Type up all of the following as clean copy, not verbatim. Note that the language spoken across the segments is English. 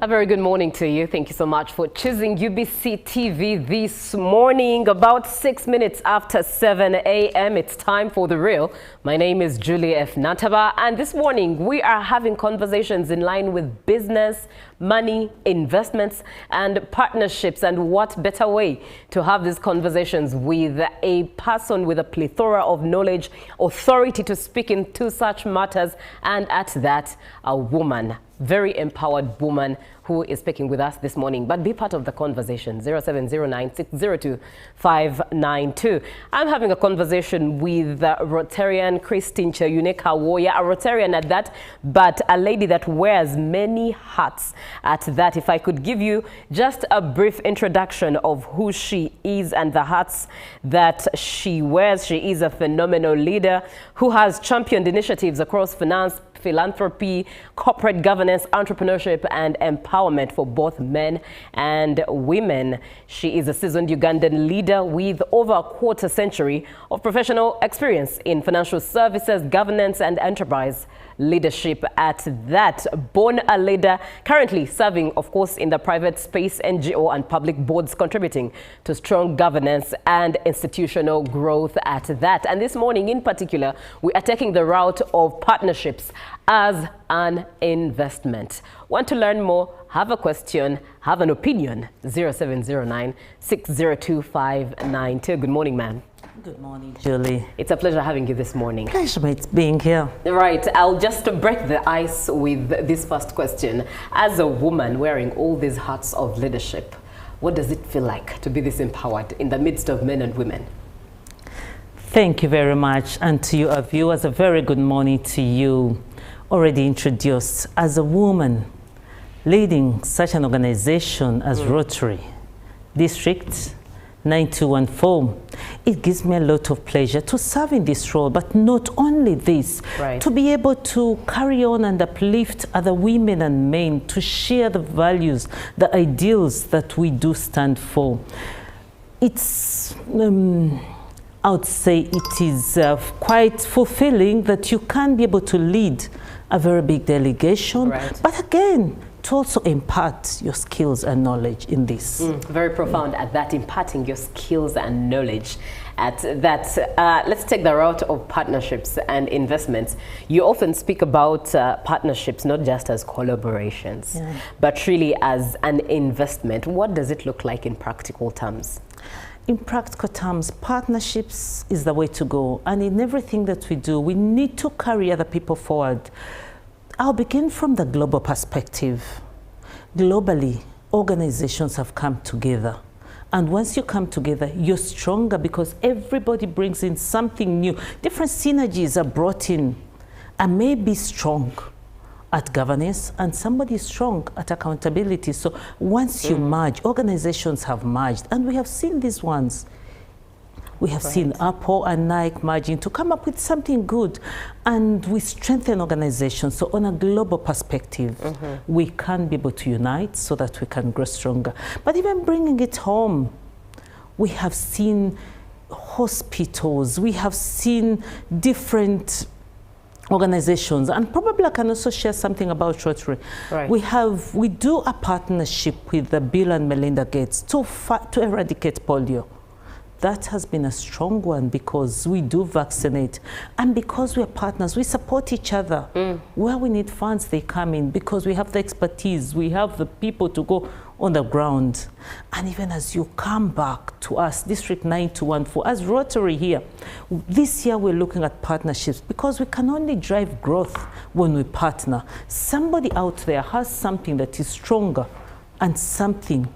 A very good morning to you. Thank you so much for choosing UBC TV this morning. About 6 minutes after 7 a.m. It's time for The Real. My name is Julie F. Nataba, and this morning we are having conversations in line with business, money, investments, and partnerships. And what better way to have these conversations with a person with a plethora of knowledge, authority to speak into such matters, and at that, a woman. Very empowered woman who is speaking with us this morning. But be part of the conversation. 0709-602-592. I'm having a conversation with Rotarian Christine Cheyune-Kawoya, a Rotarian at that, but a lady that wears many hats at that. If I could give you just a brief introduction of who she is and the hats that she wears. She is a phenomenal leader who has championed initiatives across finance, philanthropy, corporate governance, entrepreneurship, and empowerment for both men and women. She is a seasoned Ugandan leader with over a quarter century of professional experience in financial services, governance, and enterprise leadership at that. Born a leader, currently serving, of course, in the private space, NGO, and public boards, contributing to strong governance and institutional growth at that. And this morning in particular, we are taking the route of partnerships as an investment. Want to learn more? Have a question, have an opinion? 0709-602-592. Good morning, ma'am. Good morning, Julie. It's a pleasure having you this morning. Pleasure being here. Right, I'll just break the ice with this first question. As a woman wearing all these hats of leadership, what does it feel like to be this empowered in the midst of men and women? Thank you very much. And to you, our viewers, a very good morning to you. Already introduced as a woman leading such an organization as Rotary District 9214. It gives me a lot of pleasure to serve in this role, but not only this, to be able to carry on and uplift other women and men, to share the values, the ideals that we do stand for. It's, I would say it is quite fulfilling that you can be able to lead a very big delegation, but again, to also impart your skills and knowledge in this. Very profound at that, imparting your skills and knowledge at that. Let's take the route of partnerships and investments. You often speak about partnerships not just as collaborations, but really as an investment. What does it look like in practical terms? In practical terms, partnerships is the way to go. And in everything that we do, we need to carry other people forward. I'll begin from the global perspective. Globally, organizations have come together. And once you come together, you're stronger because everybody brings in something new. Different synergies are brought in. I may be strong at governance and somebody is strong at accountability. So once you merge, organizations have merged, and we have seen these ones. We have seen Apple and Nike merging to come up with something good, and we strengthen organizations. So on a global perspective, we can be able to unite so that we can grow stronger. But even bringing it home, we have seen hospitals, we have seen different organizations, and probably I can also share something about Rotary. We do a partnership with the Bill and Melinda Gates to eradicate polio. That has been a strong one because we do vaccinate, and because we're partners, we support each other. Where we need funds, they come in because we have the expertise, we have the people to go on the ground. And even as you come back to us, District 9214, as Rotary here, this year we're looking at partnerships because we can only drive growth when we partner. Somebody out there has something that is stronger and something,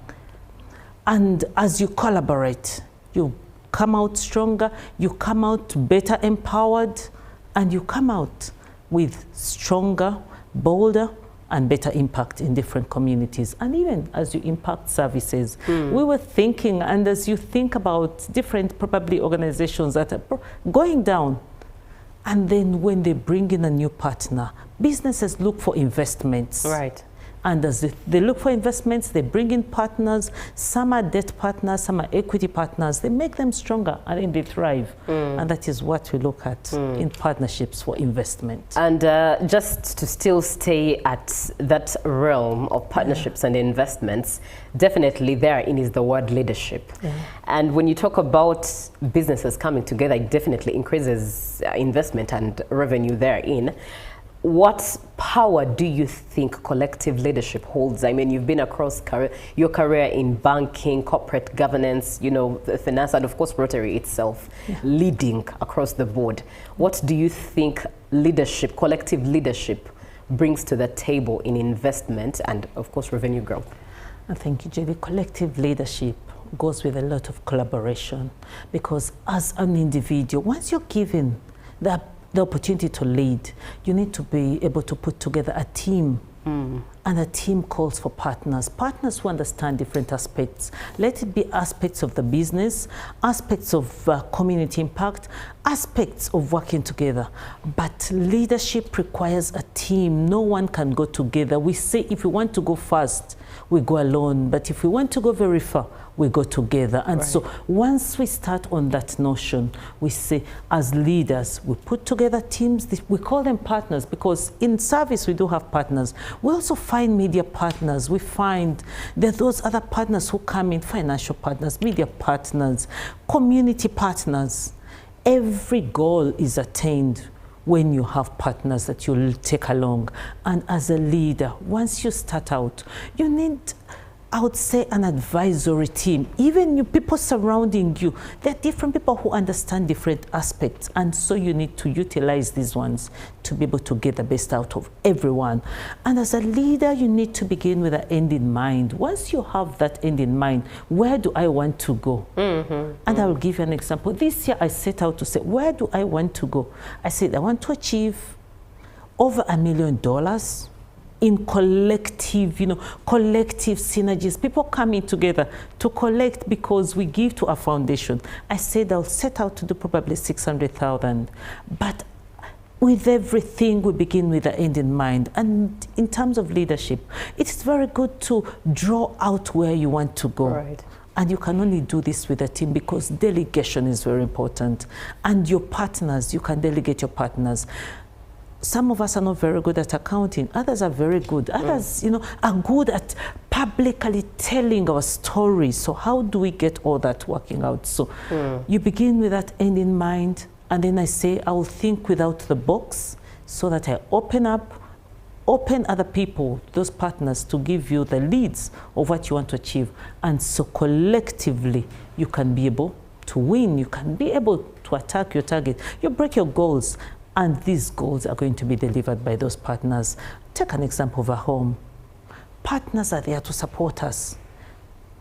and as you collaborate, you come out stronger, you come out better empowered, and you come out with stronger, bolder, and better impact in different communities. And even as you impact services, we were thinking, and as you think about different probably organizations that are going down, and then when they bring in a new partner, businesses look for investments. And as they look for investments, they bring in partners. Some are debt partners, some are equity partners. They make them stronger and then they thrive. And that is what we look at in partnerships for investment. And just to still stay at that realm of partnerships and investments, definitely therein is the word leadership. And when you talk about businesses coming together, it definitely increases investment and revenue therein. What power do you think collective leadership holds? I mean, you've been across your career in banking, corporate governance, you know, the finance, and of course Rotary itself, leading across the board. What do you think leadership, collective leadership, brings to the table in investment and of course revenue growth? Thank you, JB. Collective leadership goes with a lot of collaboration, because as an individual, once you're given the opportunity to lead, you need to be able to put together a team. And a team calls for partners who understand different aspects. Let it be aspects of the business, aspects of community impact, aspects of working together. But leadership requires a team. No one can go together. We say if we want to go fast, we go alone. But if we want to go very far, we go together. And so once we start on that notion, we say as leaders, we put together teams. We call them partners, because in service we do have partners. We also find media partners. We find there are those other partners who come in, financial partners, media partners, community partners. Every goal is attained when you have partners that you'll take along. And as a leader, once you start out, you need, I would say, an advisory team. Even you, people surrounding you, there are different people who understand different aspects. And so you need to utilize these ones to be able to get the best out of everyone. And as a leader, you need to begin with an end in mind. Once you have that end in mind, where do I want to go? And I will give you an example. This year, I set out to say, where do I want to go? I said, I want to achieve over $1 million in collective, collective synergies, people coming together to collect, because we give to our foundation. I said I'll set out to do probably 600,000, but with everything we begin with the end in mind. And in terms of leadership, it's very good to draw out where you want to go. And you can only do this with a team, because delegation is very important. And your partners, you can delegate your partners. Some of us are not very good at accounting. Others are very good. Others, are good at publicly telling our story. So how do we get all that working out? So you begin with that end in mind. And then I say, I will think without the box, so that I open other people, those partners, to give you the leads of what you want to achieve. And so collectively, you can be able to win. You can be able to attack your target. You break your goals. And these goals are going to be delivered by those partners. Take an example of a home. Partners are there to support us.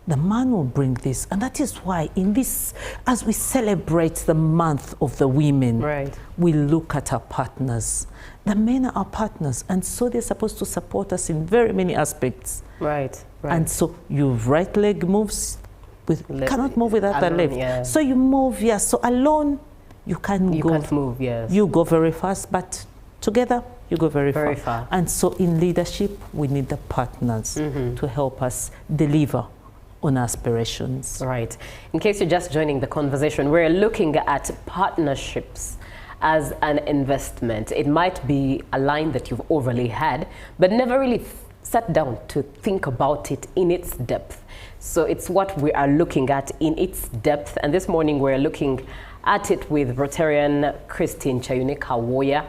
The man will bring this. And that is why in this, as we celebrate the month of the women, we look at our partners. The men are our partners. And so they're supposed to support us in very many aspects. And so your right leg moves, cannot move without the left. So you move, so alone, you can't move, You go very fast, but together you go very far. And so in leadership, we need the partners to help us deliver on aspirations. In case you're just joining the conversation, we're looking at partnerships as an investment. It might be a line that you've overly had, but never really sat down to think about it in its depth. So it's what we are looking at in its depth. And this morning we're looking at it with Rotarian Christine Chayune-Kawoya,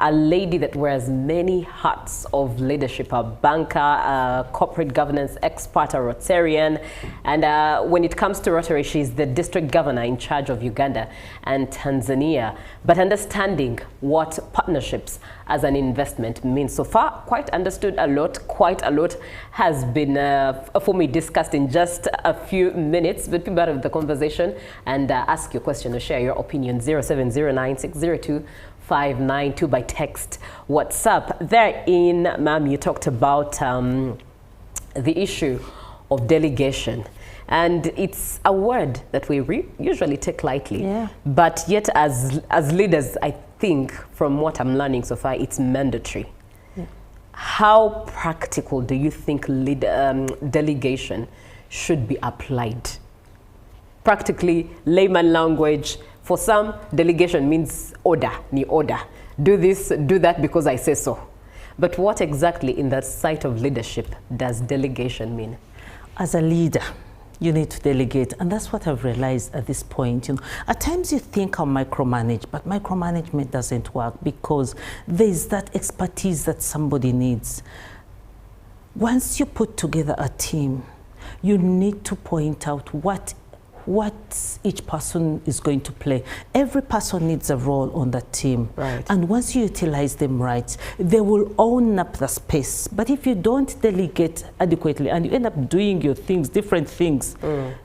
a lady that wears many hats of leadership, a banker, a corporate governance expert, a Rotarian. And when it comes to Rotary, she's the district governor in charge of Uganda and Tanzania. But understanding what partnerships as an investment means. So far, quite understood a lot, quite a lot has been, for me, discussed in just a few minutes. But be part of the conversation and ask your question or share your opinion. 0709602592 by text, WhatsApp. Therein, ma'am, you talked about the issue of delegation. And it's a word that we usually take lightly. But yet, as leaders, I think, from what I'm learning so far, it's mandatory. how practical do you think delegation should be applied? Practically, layman language. For some, delegation means order, ni order. Do this, do that because I say so. But what exactly in that site of leadership does delegation mean? As a leader, you need to delegate, and that's what I've realized at this point. You know, at times you think I'll micromanage, but micromanagement doesn't work because there's that expertise that somebody needs. Once you put together a team, you need to point out what each person is going to play. Every person needs a role on that team. Right. And once you utilize them right, they will own up the space. But if you don't delegate adequately and you end up doing your things, different things,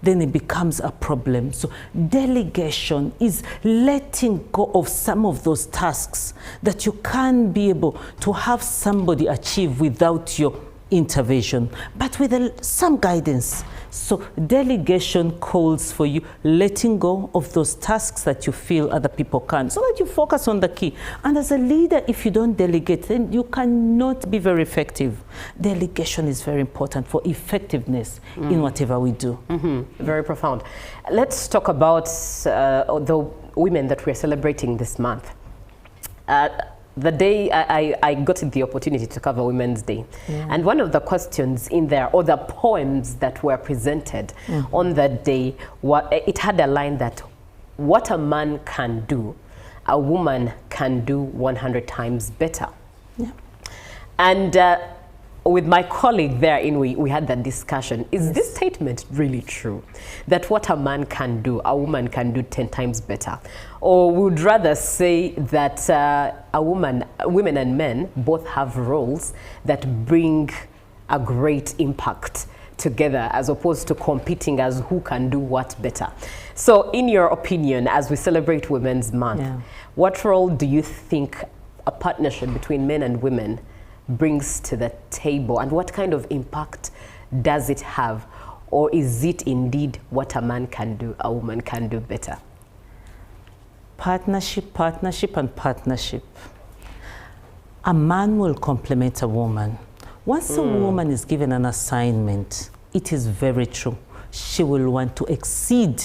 then it becomes a problem. So delegation is letting go of some of those tasks that you can't be able to have somebody achieve without your intervention, but with some guidance. So delegation calls for you letting go of those tasks that you feel other people can't, so that you focus on the key. And as a leader, if you don't delegate, then you cannot be very effective. Delegation is very important for effectiveness in whatever we do. Very profound. Let's talk about the women that we're celebrating this month. The day I got the opportunity to cover Women's Day, and one of the questions in there, or the poems that were presented on that day, it had a line that, what a man can do, a woman can do 100 times better. Yeah. And with my colleague there, we had that discussion. Is this statement really true? That what a man can do, a woman can do 10 times better? Or would rather say that women and men both have roles that bring a great impact together, as opposed to competing as who can do what better. So in your opinion, as we celebrate Women's Month, what role do you think a partnership between men and women brings to the table, and what kind of impact does it have? Or is it indeed what a man can do, a woman can do better? Partnership, partnership, and partnership. A man will complement a woman. Once a woman is given an assignment, it is very true, she will want to exceed.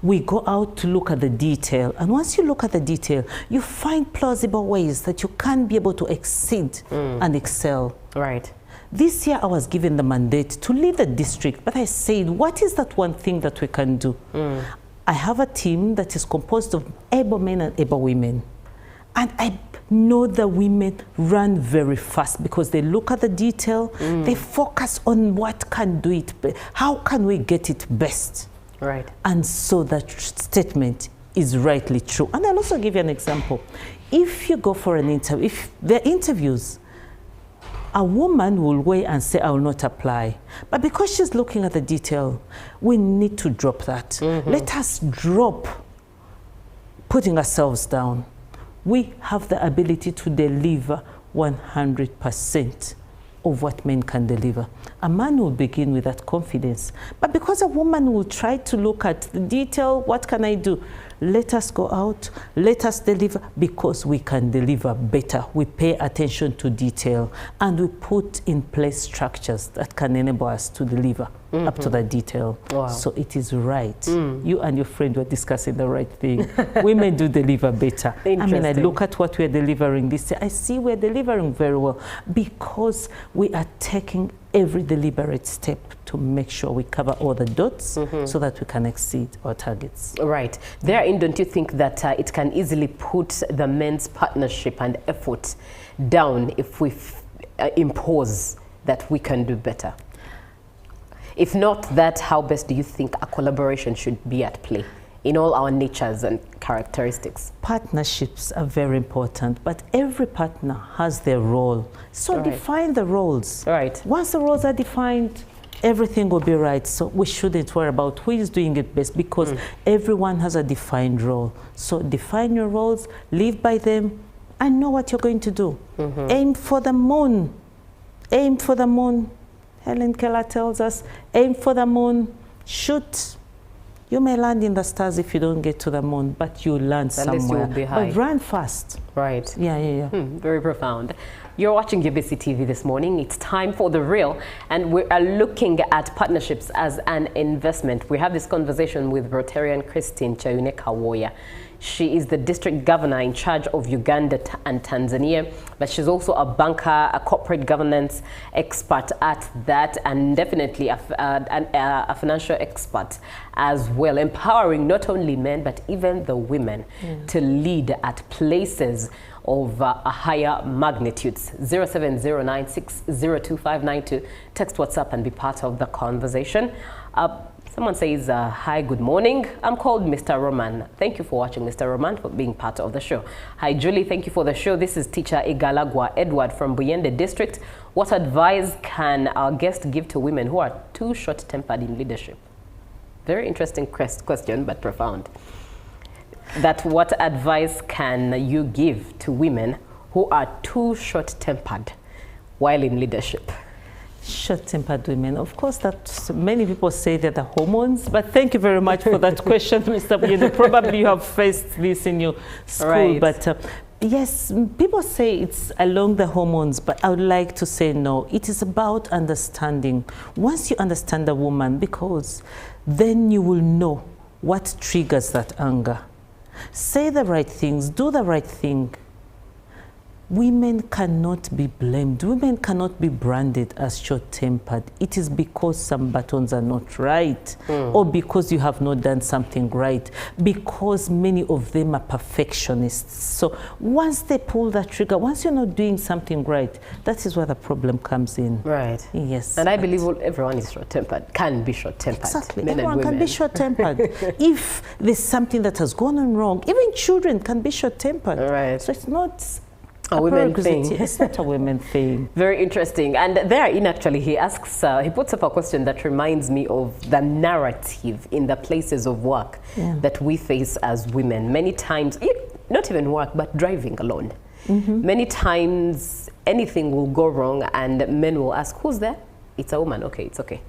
We go out to look at the detail, and once you look at the detail, you find plausible ways that you can be able to exceed and excel. Right. This year I was given the mandate to lead the district, but I said, what is that one thing that we can do? I have a team that is composed of able men and able women. And I know the women run very fast because they look at the detail, they focus on what can do it, how can we get it best? Right. And so that statement is rightly true. And I'll also give you an example. If you go for an interview, if there are interviews, a woman will wait and say, I will not apply. But because she's looking at the detail, we need to drop that. Let us drop putting ourselves down. We have the ability to deliver 100% of what men can deliver. A man will begin with that confidence. But because a woman will try to look at the detail, what can I do? Let us go out, let us deliver, because we can deliver better. We pay attention to detail, and we put in place structures that can enable us to deliver up to that detail. Wow. So it is right. You and your friend were discussing the right thing. Women do deliver better. I mean, I look at what we're delivering this year. I see we're delivering very well because we are taking every deliberate step to make sure we cover all the dots so that we can exceed our targets. Right. Therein, don't you think that it can easily put the men's partnership and effort down if we impose that we can do better? If not that, how best do you think a collaboration should be at play in all our natures and characteristics? Partnerships are very important, but every partner has their role. So define the roles. Right. Once the roles are defined, everything will be right. So we shouldn't worry about who is doing it best, because everyone has a defined role. So define your roles, live by them, and know what you're going to do. Aim for the moon. Aim for the moon. Helen Keller tells us, aim for the moon, shoot. You may land in the stars if you don't get to the moon, but you land somewhere. At least you'll be high. But run fast. Right. Yeah. Very profound. You're watching UBC TV this morning. It's time for The Real, and we are looking at partnerships as an investment. We have this conversation with Rotarian Christine Chayune Kawoya. She is the district governor in charge of Uganda and Tanzania, but she's also a banker, a corporate governance expert at that, and definitely a financial expert as well, empowering not only men, but even the women to lead at places of a higher magnitudes. 0709602592. Text WhatsApp and be part of the conversation. Someone says, hi, good morning. I'm called Mr. Roman. Thank you for watching, Mr. Roman, for being part of the show. Hi, Julie. Thank you for the show. This is teacher Igalagwa Edward from Buyende District. What advice can our guest give to women who are too short-tempered in leadership? Very interesting question, but profound. That what advice can you give to women who are too short-tempered while in leadership? Short-tempered women, of course, that many people say they're the hormones, but thank you very much for that question, Mr. Buyende. Probably you have faced this in your school, right. But yes, people say it's along the hormones, but I would like to say no. It is about understanding. Once you understand a woman, because then you will know what triggers that anger. Say the right things, do the right thing. Women cannot be blamed. Women cannot be branded as short-tempered. It is because some buttons are not right, or because you have not done something right, because many of them are perfectionists. So once they pull that trigger, once you're not doing something right, that is where the problem comes in. Right. Yes. And I believe everyone is short-tempered, can be short-tempered. Exactly. Men everyone can be short-tempered. If there's something that has gone on wrong, even children can be short-tempered. Right. So it's not a women thing. It's not a women thing. Very interesting. And therein, actually, he asks, he puts up a question that reminds me of the narrative in the places of work that we face as women. Many times, not even work, but driving alone. Many times, anything will go wrong and men will ask, who's there? It's a woman. Okay, it's okay.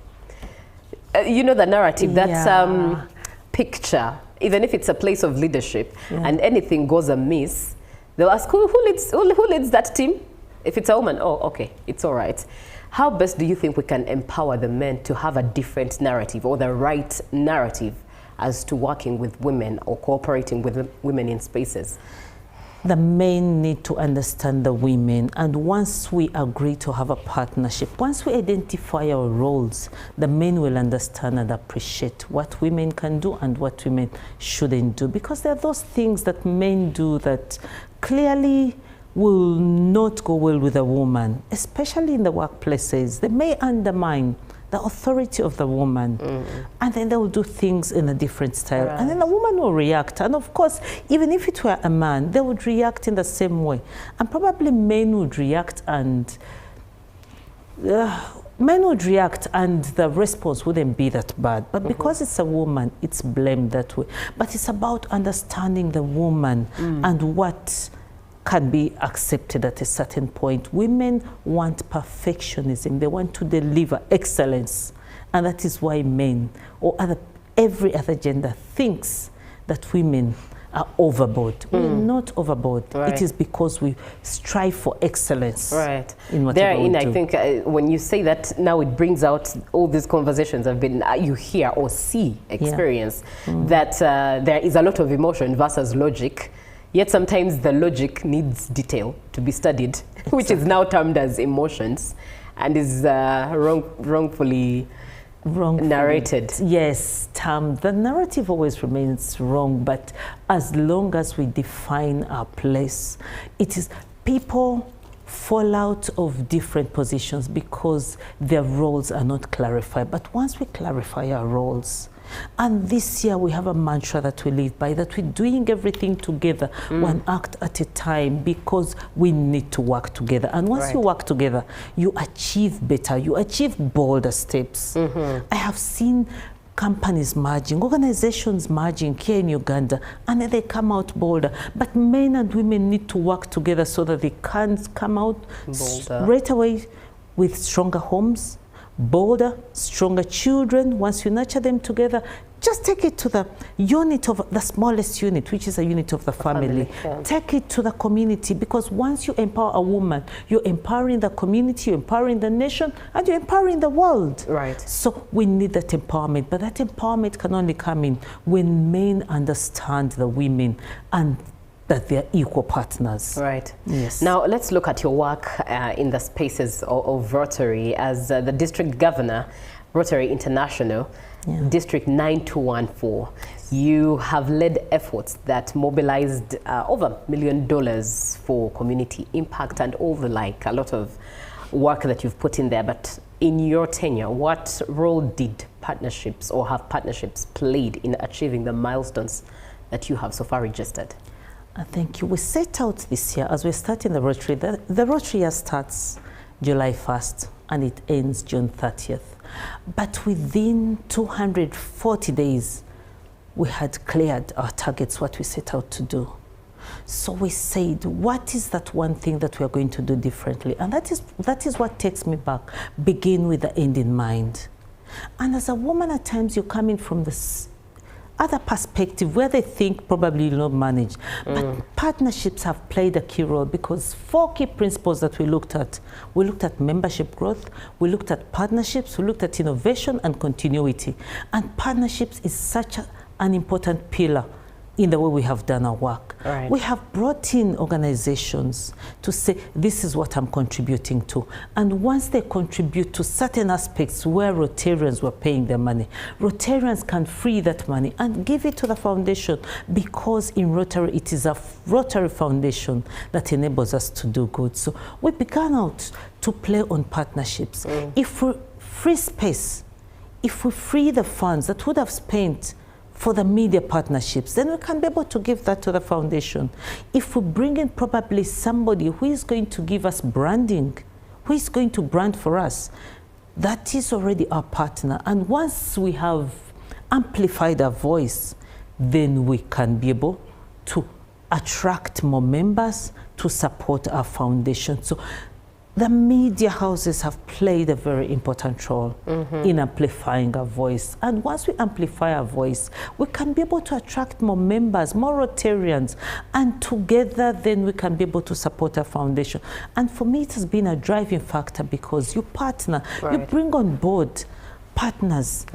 You know the narrative, that's picture, even if it's a place of leadership and anything goes amiss, they'll ask, who leads that team? If it's a woman, oh, okay, it's all right. How best do you think we can empower the men to have a different narrative or the right narrative as to working with women or cooperating with women in spaces? The men need to understand the women, and once we agree to have a partnership, once we identify our roles, the men will understand and appreciate what women can do and what women shouldn't do, because there are those things that men do that clearly will not go well with a woman, especially in the workplaces. They may undermine the authority of the woman, and then they will do things in a different style. Right. And then the woman will react. And of course, even if it were a man, they would react in the same way. And probably men would react and the response wouldn't be that bad. But because it's a woman, it's blamed that way. But it's about understanding the woman and what can be accepted at a certain point. Women want perfectionism. They want to deliver excellence. And that is why men or every other gender thinks that women are overboard. We're not overboard. Right. It is because we strive for excellence. Right. In whatever we do. I think when you say that, now it brings out all these conversations have been, you hear or see, experience, that there is a lot of emotion versus logic. Yet sometimes the logic needs detail to be studied, which is now termed as emotions and is wrongfully narrated. Yes, the narrative always remains wrong, but as long as we define our place, it is people fall out of different positions because their roles are not clarified. But once we clarify our roles, and this year we have a mantra that we live by, that we're doing everything together, one act at a time, because we need to work together. And once you work together, you achieve better, you achieve bolder steps. I have seen companies merging, organizations merging here in Uganda, and then they come out bolder. But men and women need to work together so that they can come out right away with stronger homes, bolder, stronger children. Once you nurture them together, just take it to the unit of the smallest unit, which is a unit of the family. Yeah. Take it to the community, because once you empower a woman, you're empowering the community, you're empowering the nation, and you're empowering the world. Right. So we need that empowerment, but that empowerment can only come in when men understand the women and that they're equal partners. Right. Yes. Now let's look at your work in the spaces of Rotary as the district governor, Rotary International, District 9214. You have led efforts that mobilized over $1 million for community impact and all the like, a lot of work that you've put in there. But in your tenure, what role did partnerships or have partnerships played in achieving the milestones that you have so far registered? Thank you. We set out this year, as we're starting the Rotary, the Rotary year starts July 1st and it ends June 30th. But within 240 days, we had cleared our targets, what we set out to do. So we said, what is that one thing that we are going to do differently? And that is what takes me back. Begin with the end in mind. And as a woman, at times you come in from this other perspective where they think probably you'll not manage. But partnerships have played a key role, because 4 key principles that we looked at. We looked at membership growth, we looked at partnerships, we looked at innovation and continuity. And partnerships is such an important pillar in the way we have done our work. Right. We have brought in organizations to say, this is what I'm contributing to. And once they contribute to certain aspects where Rotarians were paying their money, Rotarians can free that money and give it to the foundation, because in Rotary, it is a Rotary Foundation that enables us to do good. So we began out to play on partnerships. If we free space, if we free the funds that would have spent for the media partnerships, then we can be able to give that to the foundation. If we bring in probably somebody who is going to give us branding, who is going to brand for us, that is already our partner. And once we have amplified our voice, then we can be able to attract more members to support our foundation. So the media houses have played a very important role in amplifying our voice. And once we amplify our voice, we can be able to attract more members, more Rotarians, and together then we can be able to support our foundation. And for me, it has been a driving factor, because you partner, you bring on board partners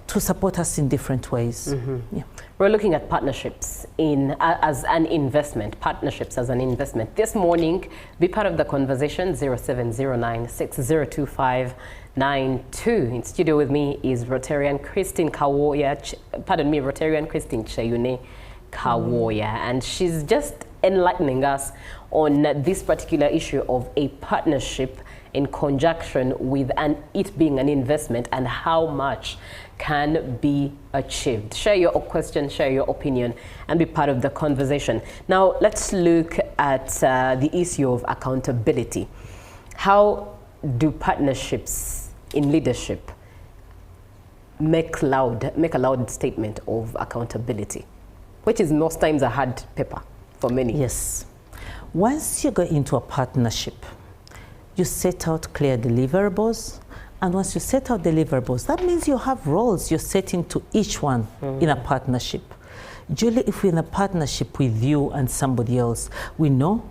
to support us in different ways. Yeah. We're looking at partnerships as an investment, partnerships as an investment. This morning, be part of the conversation, 0709-602592. In studio with me is Rotarian Christine Kawoya, Rotarian Christine Cheyune Kawoya, and she's just enlightening us on this particular issue of a partnership in conjunction with it being an investment, and how much can be achieved. Share your question, share your opinion, and be part of the conversation. Now, let's look at the issue of accountability. How do partnerships in leadership make a loud statement of accountability, which is most times a hard paper for many? Yes. Once you go into a partnership, you set out clear deliverables. And once you set out deliverables, that means you have roles you're setting to each one in a partnership. Julie, if we're in a partnership with you and somebody else, we know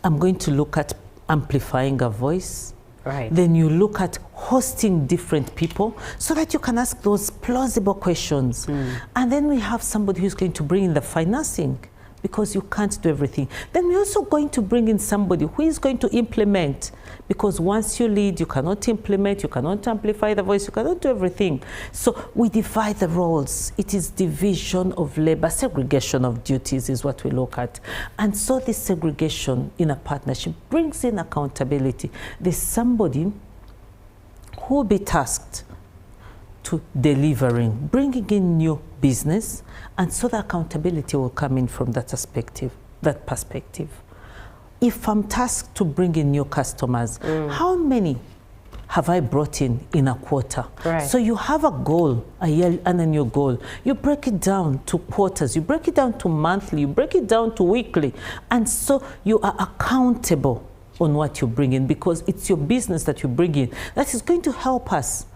I'm going to look at amplifying a voice. Then you look at hosting different people so that you can ask those plausible questions. And then we have somebody who's going to bring in the financing, because you can't do everything. Then we're also going to bring in somebody who is going to implement, because once you lead, you cannot implement, you cannot amplify the voice, you cannot do everything. So we divide the roles. It is division of labor, segregation of duties is what we look at. And so this segregation in a partnership brings in accountability. There's somebody who will be tasked to delivering, bringing in new business, and so the accountability will come in from that perspective. If I'm tasked to bring in new customers, how many have I brought in a quarter? So you have a goal, a year and a new goal. You break it down to quarters, you break it down to monthly, you break it down to weekly, and so you are accountable on what you bring in, because it's your business that you bring in that is going to help us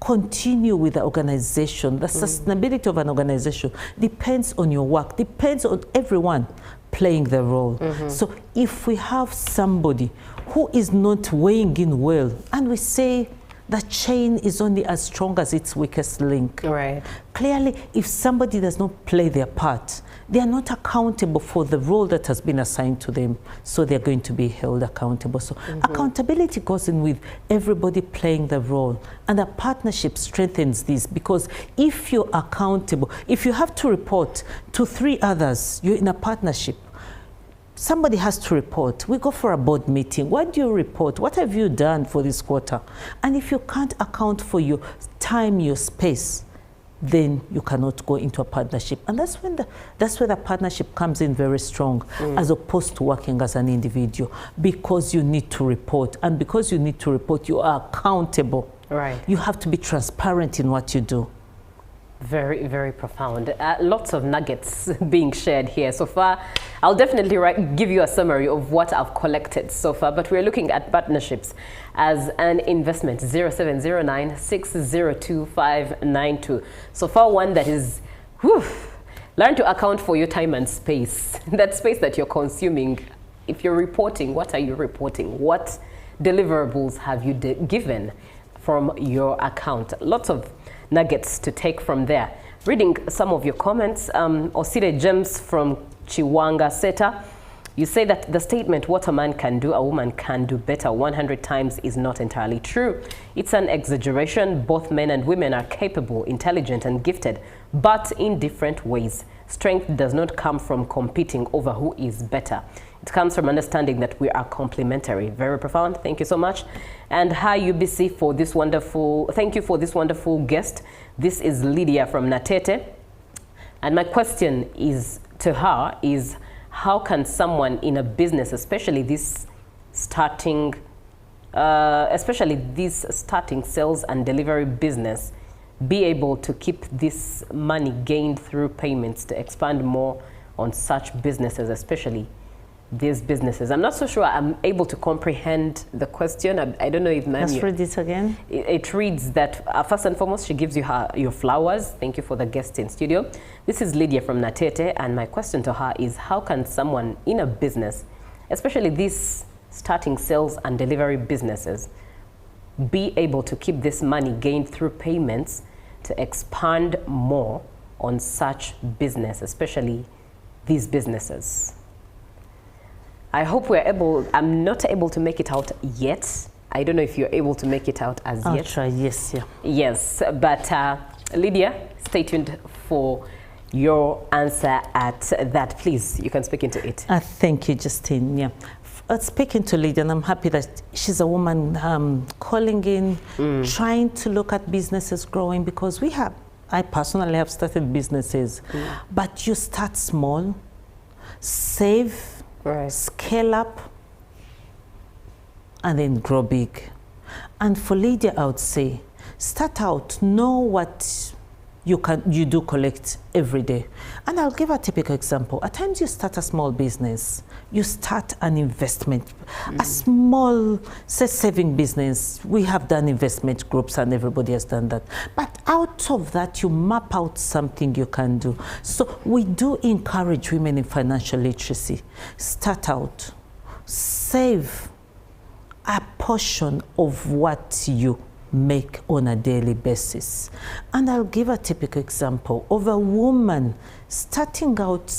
continue with the organization. The sustainability of an organization depends on your work, depends on everyone playing the role. So if we have somebody who is not weighing in well, and we say the chain is only as strong as its weakest link. Right. Clearly, if somebody does not play their part, they are not accountable for the role that has been assigned to them, so they're going to be held accountable. So accountability goes in with everybody playing the role, and a partnership strengthens this, because if you're accountable, if you have to report to 3 others, you're in a partnership. Somebody has to report. We go for a board meeting. What do you report? What have you done for this quarter? And if you can't account for your time, your space, then you cannot go into a partnership. And that's where the partnership comes in very strong, as opposed to working as an individual, because you need to report. And because you need to report, you are accountable. Right. You have to be transparent in what you do. Very, very profound. Lots of nuggets being shared here so far. I'll definitely give you a summary of what I've collected so far, but we're looking at partnerships as an investment. 0709-602-592. So far, one that is, learn to account for your time and space. That space that you're consuming. If you're reporting, what are you reporting? What deliverables have you given from your account? Lots of nuggets to take from there. Reading some of your comments, Osire James from Chiwanga Seta, you say that the statement, what a man can do, a woman can do better 100 times is not entirely true. It's an exaggeration. Both men and women are capable, intelligent, and gifted, but in different ways. Strength does not come from competing over who is better. It comes from understanding that we are complementary. Very profound. Thank you so much. And hi, UBC, for this wonderful, thank you for this wonderful guest. This is Lydia from Natete. And my question is to her is, how can someone in a business, especially this starting sales and delivery business, be able to keep this money gained through payments to expand more on such businesses, especially these businesses? I'm not so sure I'm able to comprehend the question. I don't know if ma'am... Let's read it again. It reads that, first and foremost, she gives you your flowers. Thank you for the guest in studio. This is Lydia from Natete, and my question to her is, how can someone in a business, especially these starting sales and delivery businesses, be able to keep this money gained through payments to expand more on such business, especially these businesses? I hope we're able, I'm not able to make it out yet. I don't know if you're able to make it out as I'll yet. try, yes, yeah. Yes, but Lydia, stay tuned for your answer at that. Please, you can speak into it. Thank you, Justine. Yeah. Speaking to Lydia, and I'm happy that she's a woman calling in, trying to look at businesses growing, because I personally have started businesses, but you start small, save, scale up, and then grow big. And for Lydia, I would say, start out, know what you do collect every day. And I'll give a typical example. At times you start a small business, you start an investment, a small, say, saving business. We have done investment groups and everybody has done that. But out of that, you map out something you can do. So we do encourage women in financial literacy. Start out, save a portion of what you make on a daily basis. And I'll give a typical example of a woman starting out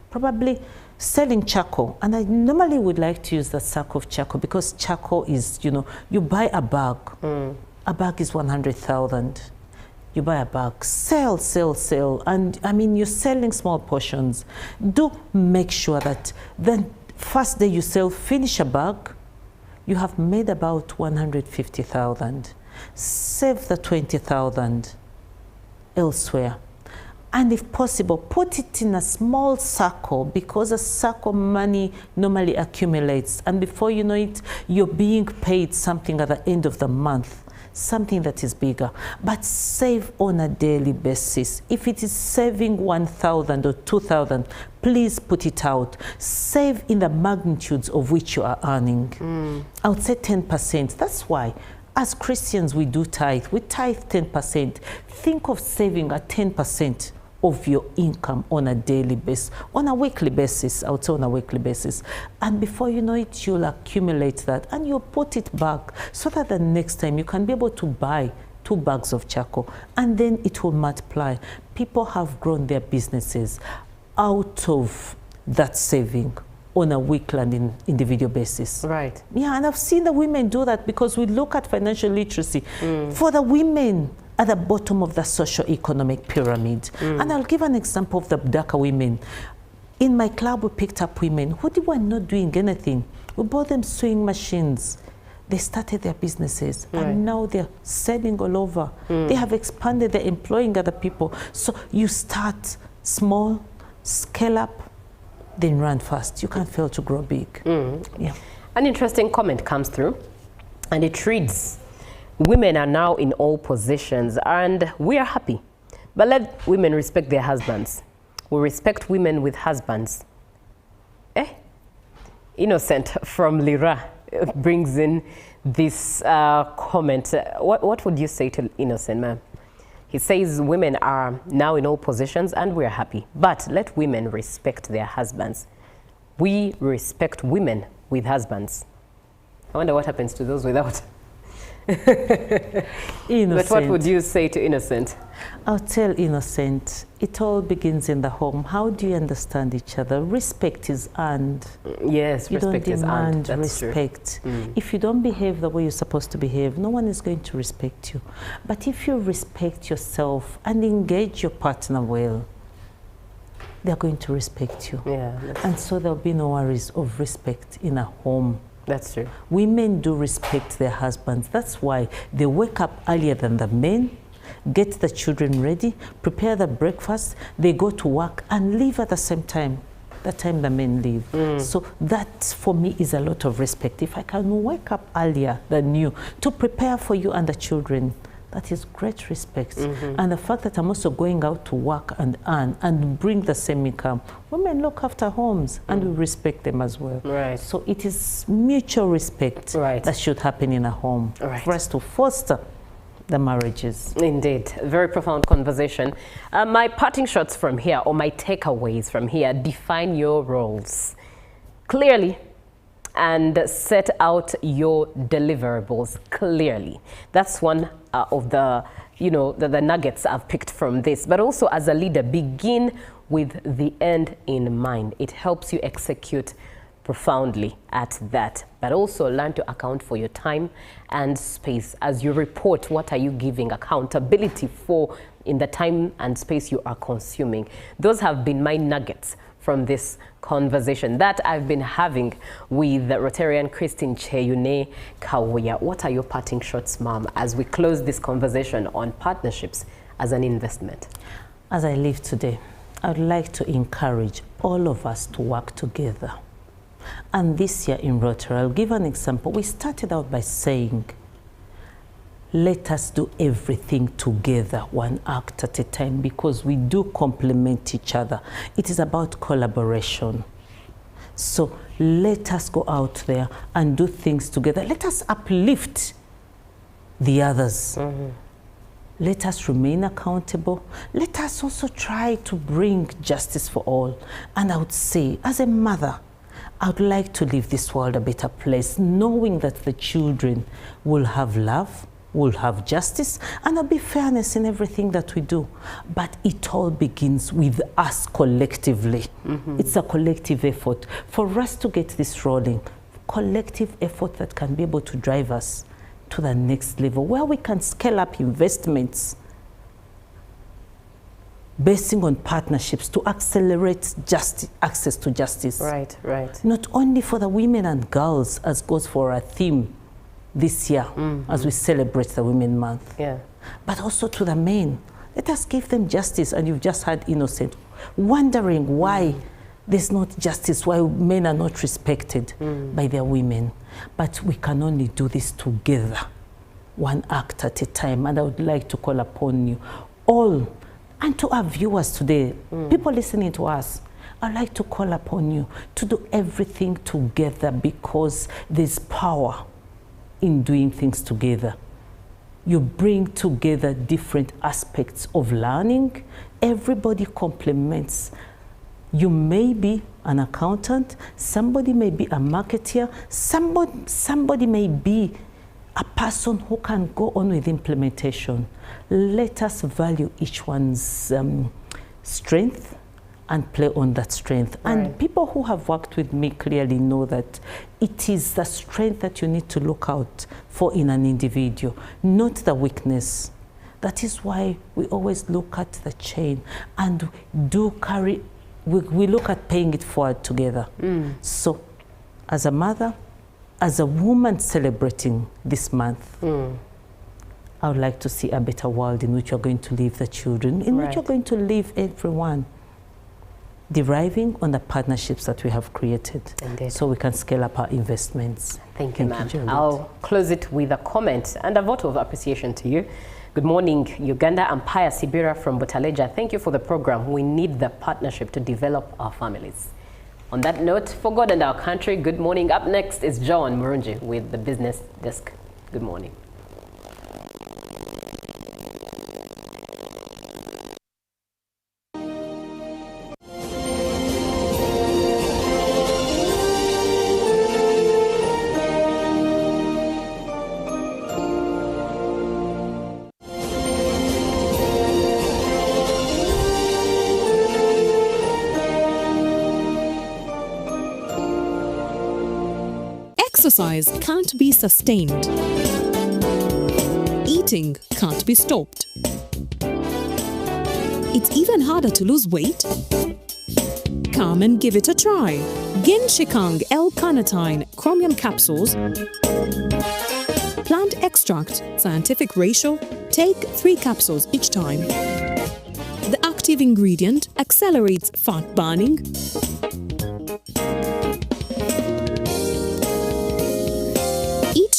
probably selling charcoal. And I normally would like to use the sack of charcoal, because charcoal is, you buy a bag. A bag is 100,000. You buy a bag, sell. And I mean, you're selling small portions. Do make sure that then first day you sell, finish a bag, you have made about 150,000. Save the 20,000 elsewhere. And if possible, put it in a small circle, because a circle money normally accumulates. And before you know it, you're being paid something at the end of the month, something that is bigger. But save on a daily basis. If it is saving 1,000 or 2,000, please put it out. Save in the magnitudes of which you are earning. I would say 10%. That's why As Christians, we do tithe. We tithe 10%. Think of saving at 10% of your income on a daily basis, on a weekly basis, I would say on a weekly basis. And before you know it, you'll accumulate that and you'll put it back so that the next time you can be able to buy 2 bags of charcoal, and then it will multiply. People have grown their businesses out of that saving on a weekly and individual basis. Right. Yeah, and I've seen the women do that because we look at financial literacy for the women at the bottom of the socio-economic pyramid. And I'll give an example of the darker women. In my club, we picked up women who were not doing anything. We bought them sewing machines. They started their businesses, and now they're selling all over. They have expanded, they're employing other people. So you start small, scale up, then run fast. You can't fail to grow big. Yeah. An interesting comment comes through, and it reads, women are now in all positions, and we are happy. But let women respect their husbands. We respect women with husbands. Innocent from Lira brings in this comment. What would you say to Innocent, ma'am? He says women are now in all positions and we're happy, but let women respect their husbands. We respect women with husbands. I wonder what happens to those without. Innocent. But what would you say to Innocent? I'll tell Innocent, it all begins in the home. How do you understand each other? Respect is earned. Yes, you respect is earned. That's respect. If you don't behave the way you're supposed to behave, no one is going to respect you. But if you respect yourself and engage your partner well, they're going to respect you. Yeah, and so there'll be no worries of respect in a home. That's true. Women do respect their husbands. That's why they wake up earlier than the men, get the children ready, prepare the breakfast, they go to work and leave at the same time, the time the men leave. So that for me is a lot of respect. If I can wake up earlier than you to prepare for you and the children, that is great respect. And the fact that I'm also going out to work and earn and bring the same income, women look after homes and we respect them as well. Right. So it is mutual respect that should happen in a home for us to foster the marriages. Indeed, very profound conversation. My parting shots from here, or my takeaways from here: define your roles clearly and set out your deliverables clearly. That's one of the, the nuggets I've picked from this. But also as a leader, begin with the end in mind. It helps you execute profoundly at that. But also learn to account for your time and space. As you report, what are you giving accountability for in the time and space you are consuming? Those have been my nuggets from this conversation that I've been having with the Rotarian Christine Cheyune Kawoya. What are your parting shots, ma'am, as we close this conversation on partnerships as an investment? As I leave today, I'd like to encourage all of us to work together. And this year in Rotary, I'll give an example. We started out by saying, let us do everything together, one act at a time, because we do complement each other. It is about collaboration. So let us go out there and do things together. Let us uplift the others. Let us remain accountable. Let us also try to bring justice for all. And I would say, as a mother, I would like to leave this world a better place, knowing that the children will have love, will have justice, and there'll be fairness in everything that we do. But it all begins with us collectively. It's a collective effort. For us to get this rolling, collective effort that can be able to drive us to the next level, where we can scale up investments basing on partnerships to accelerate access to justice. Right. Not only for the women and girls, as goes for our theme this year, as we celebrate the Women Month, but also to the men. Let us give them justice. And you've just had Innocent wondering why there's not justice, why men are not respected by their women. But we can only do this together, one act at a time. And I would like to call upon you all, and to our viewers today, people listening to us, I'd like to call upon you to do everything together, because there's power in doing things together. You bring together different aspects of learning. Everybody complements. You may be an accountant, somebody may be a marketer, somebody may be a person who can go on with implementation. Let us value each one's strength and play on that strength. Right. And people who have worked with me clearly know that it is the strength that you need to look out for in an individual, not the weakness. That is why we always look at the chain and we look at paying it forward together. So as a mother, as a woman celebrating this month, I would like to see a better world in which you're going to leave the children, in which you're going to leave everyone, deriving on the partnerships that we have created. Indeed. So we can scale up our investments. Thank you, ma'am. I'll close it with a comment and a vote of appreciation to you. Good morning, Uganda. Empire Sibira from Butaleja. Thank you for the program. We need the partnership to develop our families. On that note, for God and our country, good morning. Up next is John Murunji with the Business Desk. Good morning. Exercise can't be sustained. Eating can't be stopped. It's even harder to lose weight. Come and give it a try. Ginshikang L-carnitine chromium capsules. Plant extract, scientific ratio. Take 3 capsules each time. The active ingredient accelerates fat burning,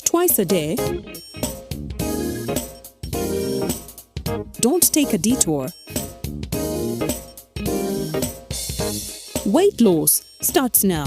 twice a day. Don't take a detour. Weight loss starts now.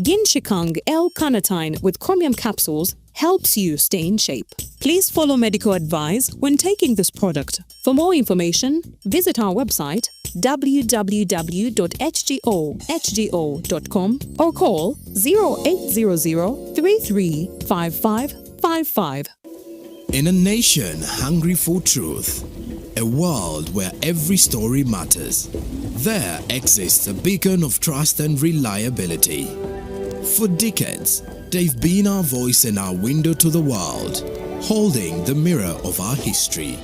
Ginshikang L-carnitine with chromium capsules helps you stay in shape. Please follow medical advice when taking this product. For more information, visit our website www.hgo.com or call 0800 335555. In a nation hungry for truth, a world where every story matters, there exists a beacon of trust and reliability. For decades, they've been our voice and our window to the world, holding the mirror of our history.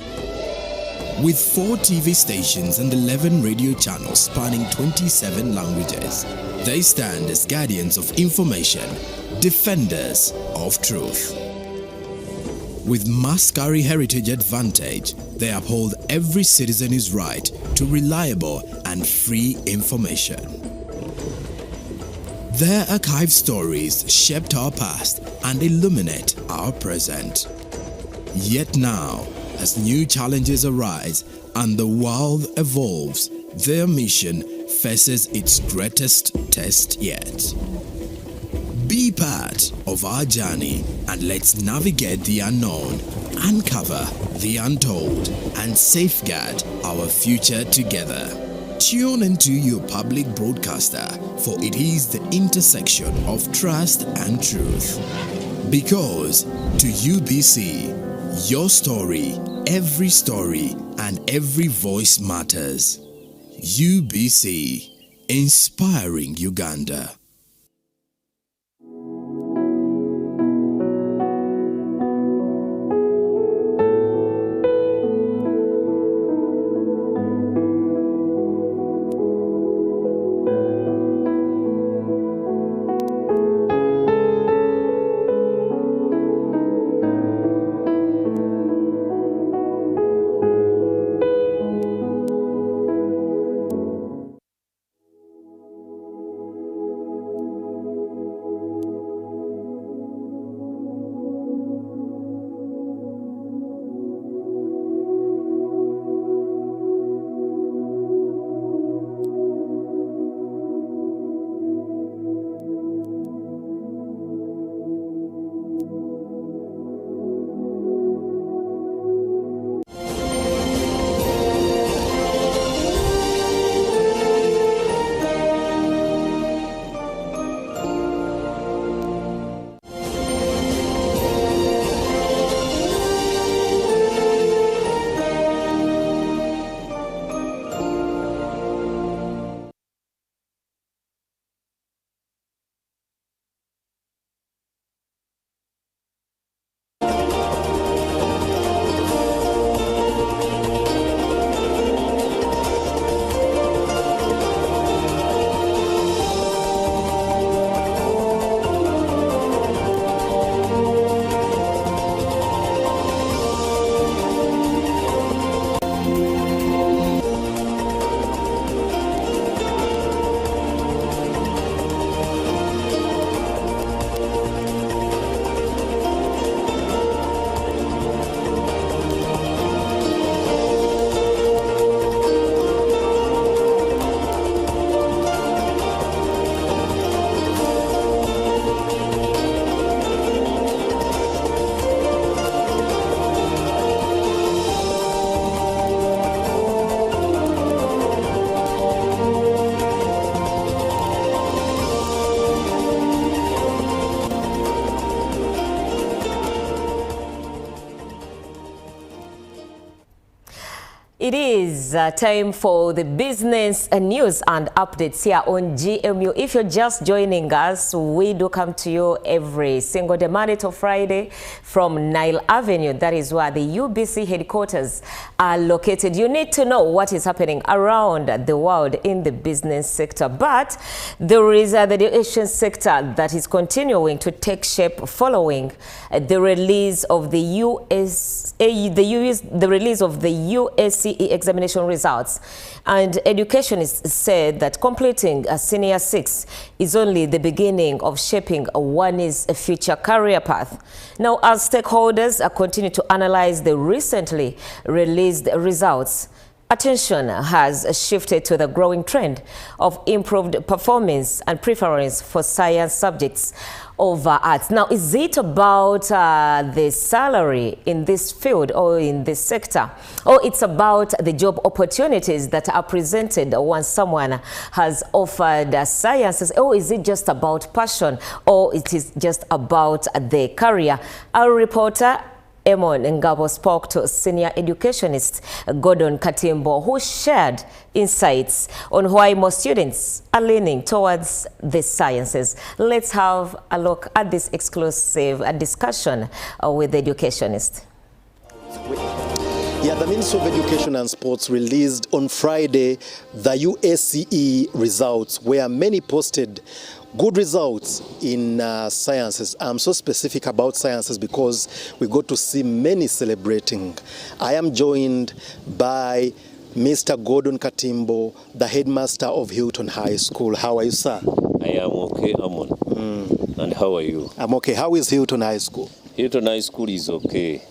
With 4 TV stations and 11 radio channels spanning 27 languages, they stand as guardians of information, defenders of truth. With Mascari Heritage Advantage, they uphold every citizen's right to reliable and free information. Their archived stories shaped our past and illuminate our present. Yet now, as new challenges arise and the world evolves, their mission faces its greatest test yet. Be part of our journey and let's navigate the unknown, uncover the untold, and safeguard our future together. Tune into your public broadcaster, for it is the intersection of trust and truth. Because to UBC, your story, and every voice matters. UBC, inspiring Uganda. It is time for the business news and updates here on GMU. If you're just joining us, we do come to you every single day, Monday to Friday from Nile Avenue. That is where the UBC headquarters are located. You need to know what is happening around the world in the business sector. But there is the education sector that is continuing to take shape following the release of the USCE examination results. And educationists said that completing a senior 6 is only the beginning of shaping one's future career path. Now, as stakeholders continue to analyze the recently released results, attention has shifted to the growing trend of improved performance and preference for science subjects over arts. Now, is it about the salary in this field or in this sector, or it's about the job opportunities that are presented once someone has offered sciences, or is it just about passion, or it is just about the career? Our reporter Emon Ngabo spoke to senior educationist Gordon Katimbo, who shared insights on why most students are leaning towards the sciences. Let's have a look at this exclusive discussion with the educationist. Yeah, the Ministry of Education and Sports released on Friday the USCE results, where many posted good results in sciences. I'm so specific about sciences because we got to see many celebrating. I am joined by Mr. Gordon Katimbo, the headmaster of Hilton High School. How are you, sir? I am okay, Amon. And how are you? I'm okay. How is Hilton High School? Hilton High School is okay.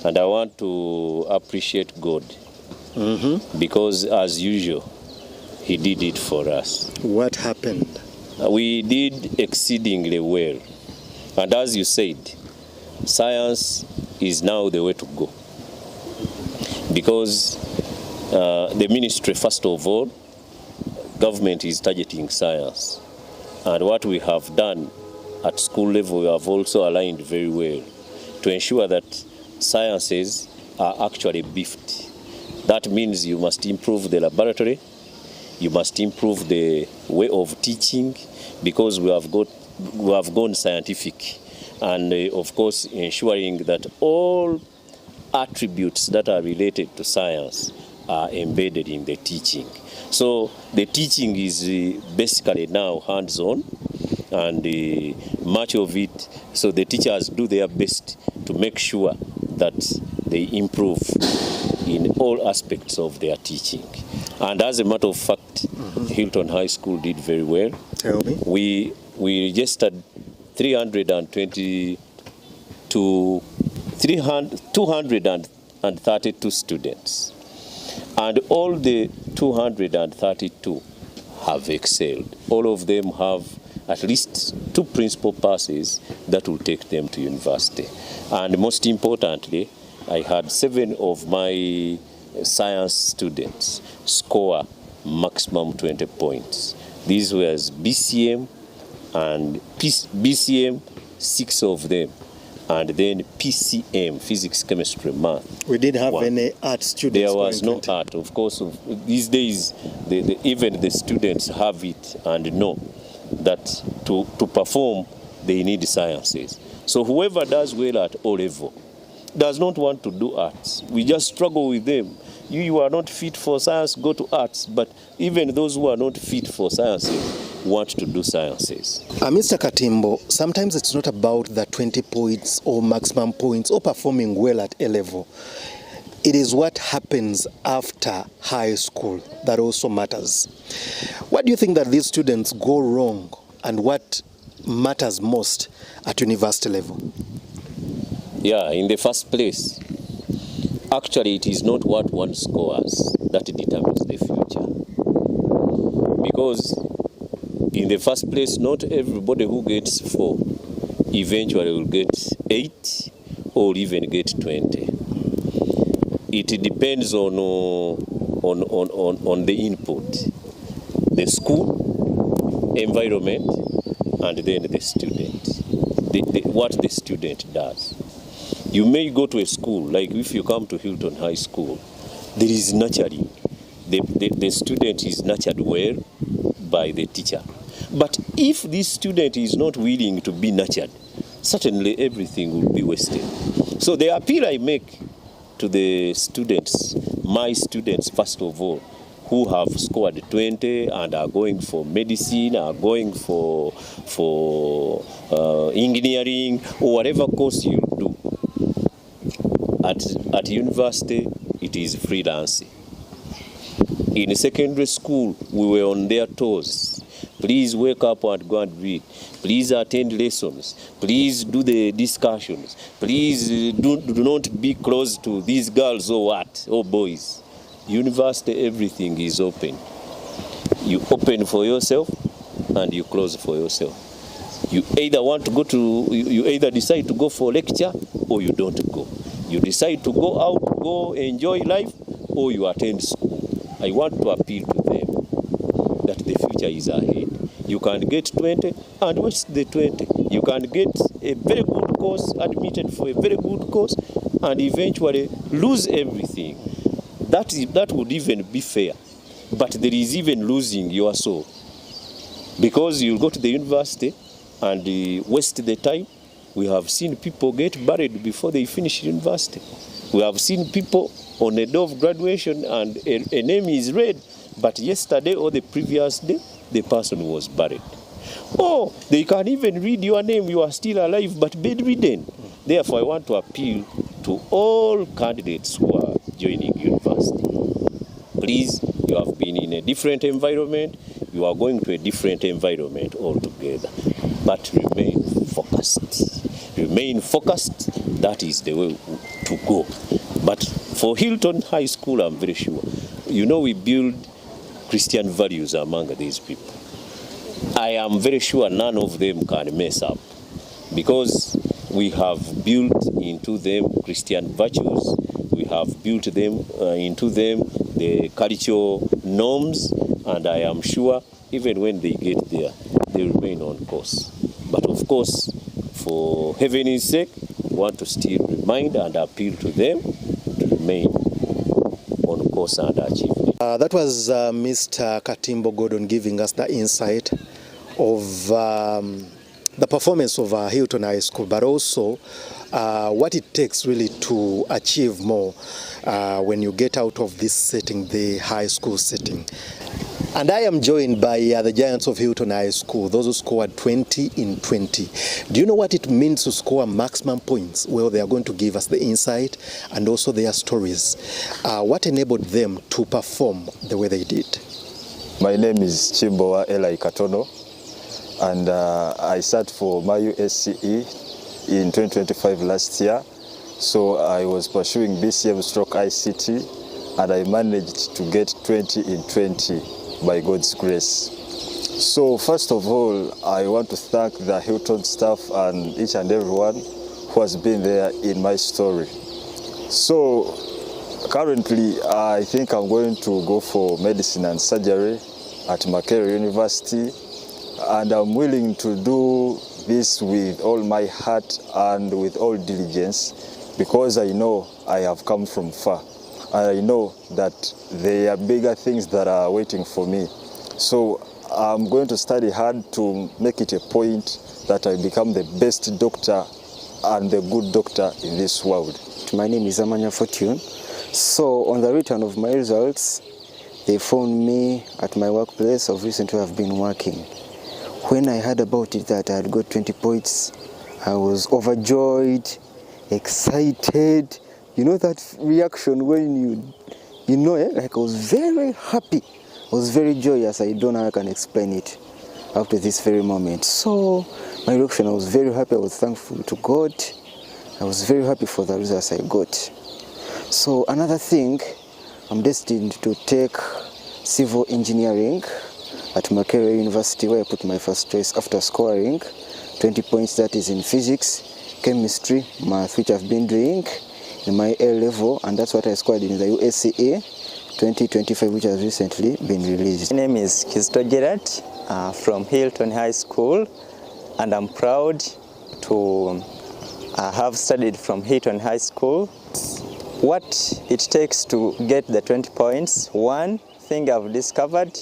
And I want to appreciate God. Because, as usual, He did it for us. What happened? We did exceedingly well. And as you said, science is now the way to go. Because the ministry, first of all, government is targeting science. And what we have done at school level, we have also aligned very well to ensure that sciences are actually beefed. That means you must improve the laboratory, you must improve the way of teaching, because we have gone scientific, and of course ensuring that all attributes that are related to science are embedded in the teaching. So the teaching is basically now hands-on, and much of it, so the teachers do their best to make sure that they improve in all aspects of their teaching. And as a matter of fact, Hilton High School did very well. Tell me. We registered 232 students. And all the 232 have excelled. All of them have at least 2 principal passes that will take them to university. And most importantly, I had 7 of my science students score maximum 20 points. These were BCM and BCM, 6 of them, and then PCM, physics, chemistry, math. We didn't have 1. any art students. There was no art. Of course, these days, even the students have it and know that to perform, they need sciences. So whoever does well at O level does not want to do arts. We just struggle with them. You are not fit for science, go to arts. But even those who are not fit for sciences want to do sciences. Mr. Katimbo, sometimes it's not about the 20 points or maximum points or performing well at A level. It is what happens after high school that also matters. What do you think that these students go wrong, and what matters most at university level? Yeah, in the first place, actually it is not what one scores that determines the future. Because in the first place, not everybody who gets 4 eventually will get 8 or even get 20. It depends on the input, the school, environment, and then the student, what the student does. You may go to a school, like if you come to Hilton High School, there is nurturing. The student is nurtured well by the teacher. But if this student is not willing to be nurtured, certainly everything will be wasted. So the appeal I make to the students, my students first of all, who have scored 20 and are going for medicine, are going for engineering, or whatever course you do. At university, it is freelancing. In secondary school, we were on their toes. Please wake up and go and read. Please attend lessons. Please do the discussions. Please do not be close to these girls or what, or boys. University, everything is open. You open for yourself and you close for yourself. You either want to go to, you either decide to go for lecture or you don't go. You decide to go out, go enjoy life, or you attend school. I want to appeal to them that the future is ahead. You can get 20 and waste the 20. You can get a very good course, admitted for a very good course, and eventually lose everything. That would even be fair. But there is even losing your soul. Because you go to the university and waste the time. We have seen people get buried before they finish university. We have seen people on a day of graduation and a name is read, but yesterday or the previous day, the person was buried. Or they can even read your name, you are still alive, but bedridden. Therefore, I want to appeal to all candidates who are joining university. Please, you have been in a different environment, you are going to a different environment altogether. But remain focused. Remain focused, that is the way to go. But for Hilton High School, I'm very sure, you know, we build Christian values among these people. I am very sure none of them can mess up because we have built into them Christian virtues. We have built them into them the cultural norms, and I am sure even when they get there, they remain on course. But of course, for heaven's sake, we want to still remind and appeal to them to remain on course and achieve. That was Mr. Katimbo Gordon giving us the insight of the performance of Hilton High School, but also what it takes really to achieve more when you get out of this setting, the high school setting. And I am joined by the giants of Hilton High School, those who scored 20 in 20. Do you know what it means to score maximum points? Well, they are going to give us the insight and also their stories. What enabled them to perform the way they did? My name is Chimbowa Eli Katono, and I sat for my USCE in 2025 last year. So I was pursuing BCM/ICT, and I managed to get 20 in 20. By God's grace. So first of all, I want to thank the Hilton staff and each and everyone who has been there in my story. So currently, I think I'm going to go for medicine and surgery at Makerere University, and I'm willing to do this with all my heart and with all diligence because I know I have come from far. I know that there are bigger things that are waiting for me. So I'm going to study hard to make it a point that I become the best doctor and the good doctor in this world. My name is Amanya Fortune. So on the return of my results, they phoned me at my workplace of recently I've been working. When I heard about it that I had got 20 points, I was overjoyed, excited. You know that reaction when you know, like I was very happy. I was very joyous. I don't know how I can explain it up to this very moment. So my reaction, I was very happy. I was thankful to God. I was very happy for the results I got. So another thing, I'm destined to take civil engineering at Makerere University, where I put my first choice after scoring 20 points, that is in physics, chemistry, math, which I've been doing in my A level, and that's what I scored in the USCA 2025, which has recently been released. My name is Kisto Gerard from Hilton High School, and I'm proud to have studied from Hilton High School. what it takes to get the 20 points. One thing I've discovered,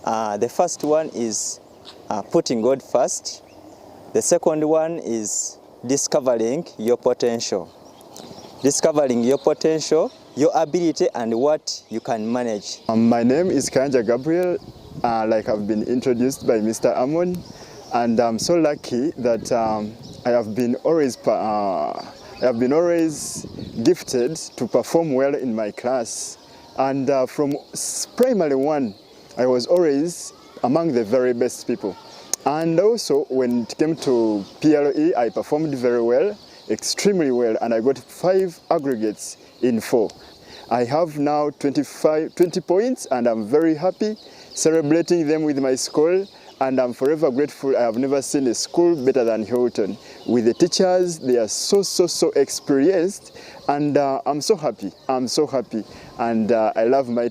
the first one is putting God first. The second one is discovering your potential. Discovering your potential, your ability, and what you can manage. My name is Kanja Gabriel, like I've been introduced by Mr. Amon, and I'm so lucky that I have been always gifted to perform well in my class. And from primary one, I was always among the very best people. And also when it came to PLE, I performed very well, extremely well, and I got 5 aggregates in 4. I have now 20 points, and I'm very happy celebrating them with my school, and I'm forever grateful. I have never seen a school better than Hilton. With the teachers, they are so experienced, and I'm so happy. I'm so happy, and I love my